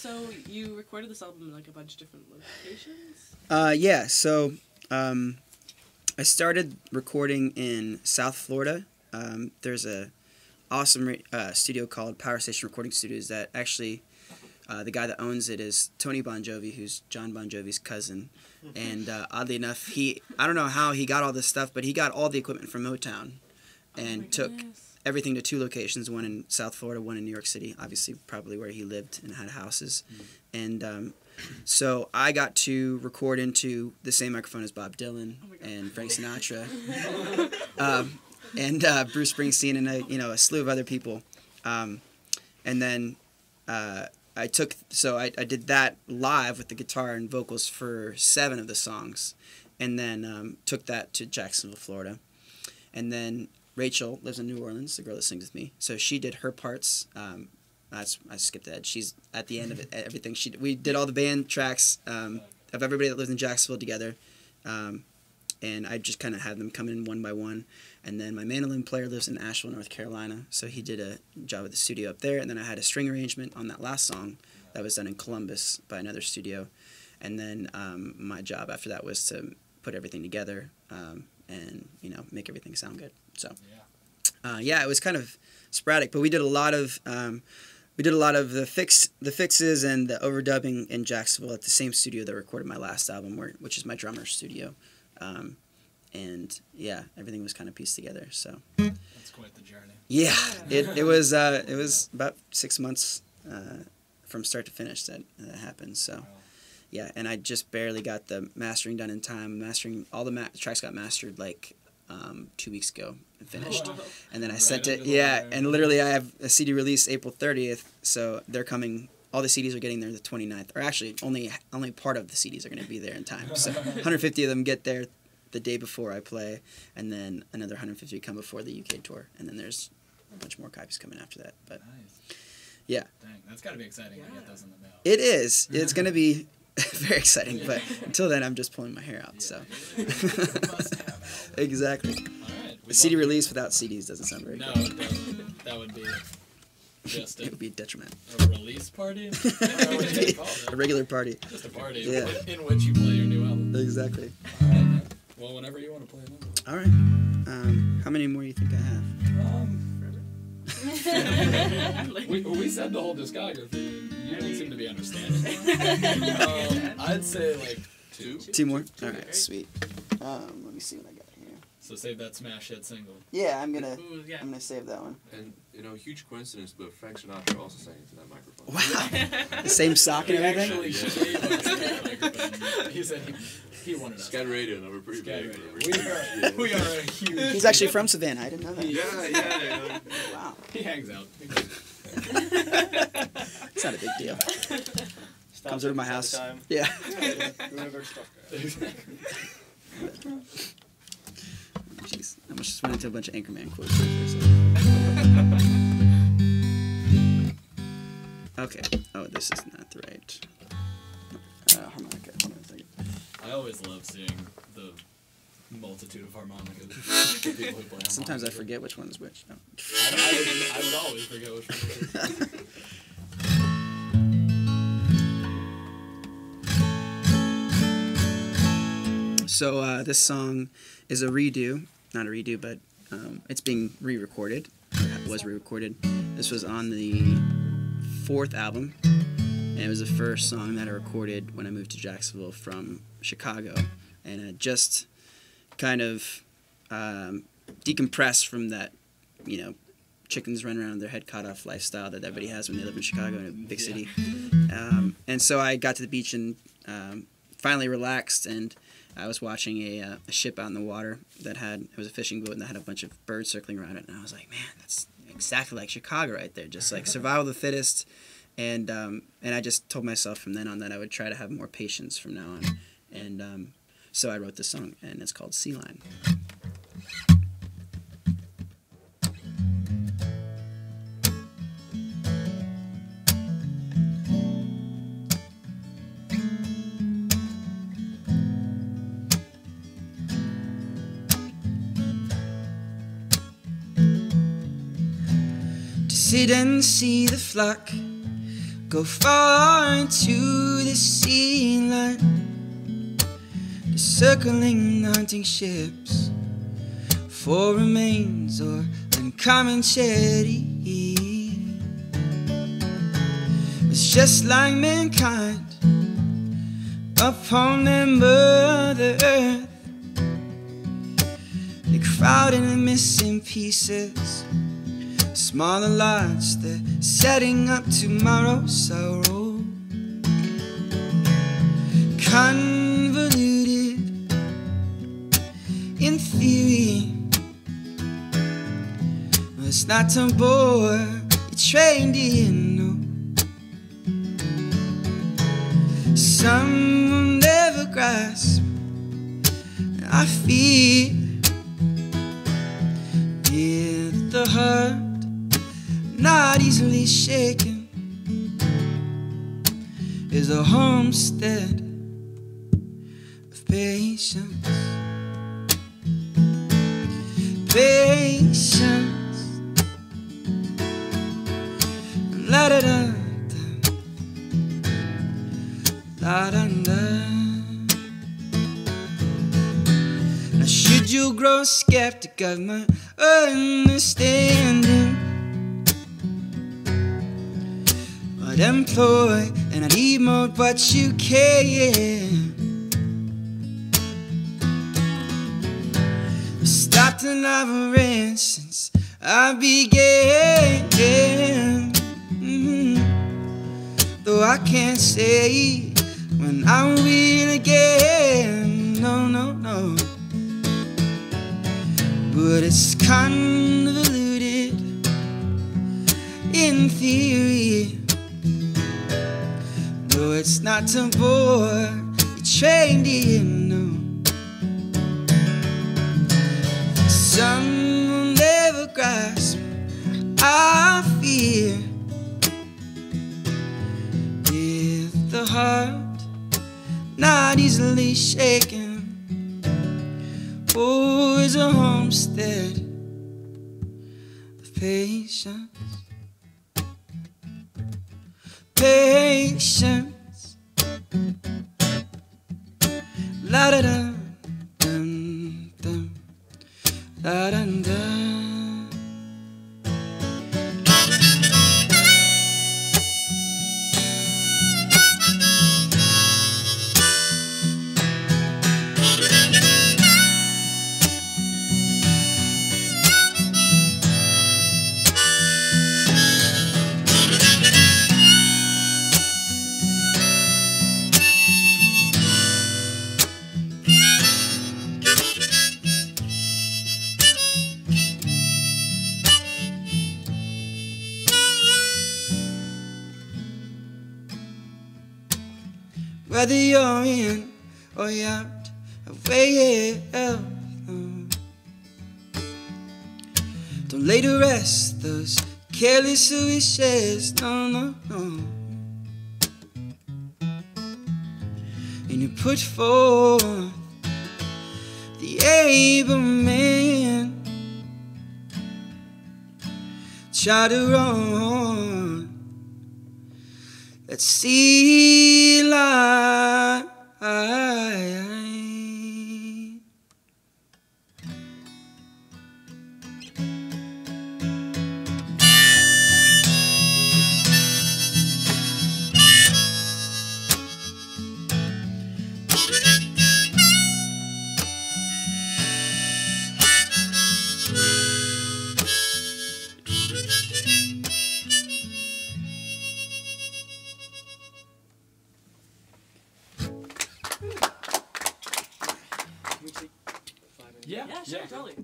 So you recorded this album in like a bunch of different locations? Yeah. So I started recording in South Florida. There's a awesome studio called Power Station Recording Studios that actually the guy that owns it is Tony Bon Jovi, who's John Bon Jovi's cousin. And oddly enough, I don't know how he got all this stuff, but he got all the equipment from Motown and took everything to 2 locations, one in South Florida, one in New York City, obviously probably where he lived and had houses. And so I got to record into the same microphone as Bob Dylan and Frank Sinatra and Bruce Springsteen and a slew of other people. And then I did that live with the guitar and vocals for 7 of the songs, and then took that to Jacksonville, Florida. And then Rachel lives in New Orleans, the girl that sings with me. So she did her parts. I skipped ahead. She's at the end of it, everything. We did all the band tracks of everybody that lives in Jacksonville together, and I just kind of had them come in one by one. And then my mandolin player lives in Asheville, North Carolina, so he did a job at the studio up there. And then I had a string arrangement on that last song that was done in Columbus by another studio. And then my job after that was to put everything together and make everything sound good. So it was kind of sporadic, but we did a lot of the fixes and the overdubbing in Jacksonville at the same studio that recorded my last album, which is my drummer's studio. And yeah, everything was kind of pieced together. So that's quite the journey. Yeah, it was about 6 months from start to finish that happened. So yeah, and I just barely got the mastering done in time. All the tracks got mastered like 2 weeks ago and finished. And then I sent it. Yeah, and literally I have a CD release April 30th. So they're coming. All the CDs are getting there the 29th. Or actually, only part of the CDs are going to be there in time. So 150 of them get there the day before I play, and then another 150 come before the UK tour, and then there's a bunch more copies coming after that. But nice. Yeah, dang, that's got to be exciting to get those in the mail. It is. It's going to be very exciting, but until then, I'm just pulling my hair out. So exactly. All right, a CD release without CDs doesn't sound very good. No, that would be just it would be a detriment. A release party? A regular party. Just a party yeah. in which you play your new album. Exactly. All right, man. Well, whenever you want to play another. All right. How many more do you think I have? We said the whole discography. You didn't seem to be understanding. I'd say like 2. 2 more? All right, sweet. Let me see what I got here. So save that smash hit single. Yeah, I'm gonna save that one. And huge coincidence, but Frank Sinatra also sang into that microphone. Wow. The same sock and everything. Actually, he said he wanted us. SCAD Radio, no, we're pretty big. We are a huge. He's actually from Savannah. I didn't know that. Yeah. Wow. He hangs out. It's not a big deal. Comes over to my house. Yeah. Jeez, I almost just went into a bunch of Anchorman quotes for a second. Okay. Oh, this is not the right harmonica. Hold on a second. I always love seeing the multitude of harmonicas. The people who play Sometimes I forget which one is which. No. I would always forget which one is which. So this song is a redo, not a redo, but it's being re-recorded. It was re-recorded. This was on the 4th album, and it was the first song that I recorded when I moved to Jacksonville from Chicago, and I just kind of decompressed from that, chickens run around with their head cut off lifestyle that everybody has when they live in Chicago in a big city. And so I got to the beach and finally relaxed, and I was watching a ship out in the water it was a fishing boat, and that had a bunch of birds circling around it, and I was like, man, that's exactly like Chicago right there, just like survival of the fittest. And I just told myself from then on that I would try to have more patience from now on, and so I wrote this song, and it's called Sea Line. Sit and see the flock go far into the sea line, the circling hunting ships for remains or uncommon charity. It's just like mankind upon their mother earth. They crowd in the missing pieces, smaller lots, they're setting up tomorrow's sorrow. Convoluted in theory, well, it's not to bore you trained in, no. Some will never grasp, I fear, if the heart not easily shaken is a homestead of patience. Patience. La da da da, la da da. Now should you grow skeptic of my understanding, I'd employ and I'd emote what you can. I've stopped an avalanche since I began. Though I can't say when I will again. No, no, no. But it's convoluted in theory. No, it's not to bore you trained in, no. Some will never grasp, I fear, if the heart not easily shaken, oh, is a homestead of patience. Patience. La da da, dum dum, la da da. Whether you're in or you're out, away out, don't lay to rest those careless wishes, no, no, no. And you put forth the able man, try to run, let's see light. Yeah, Yeah, sure, totally.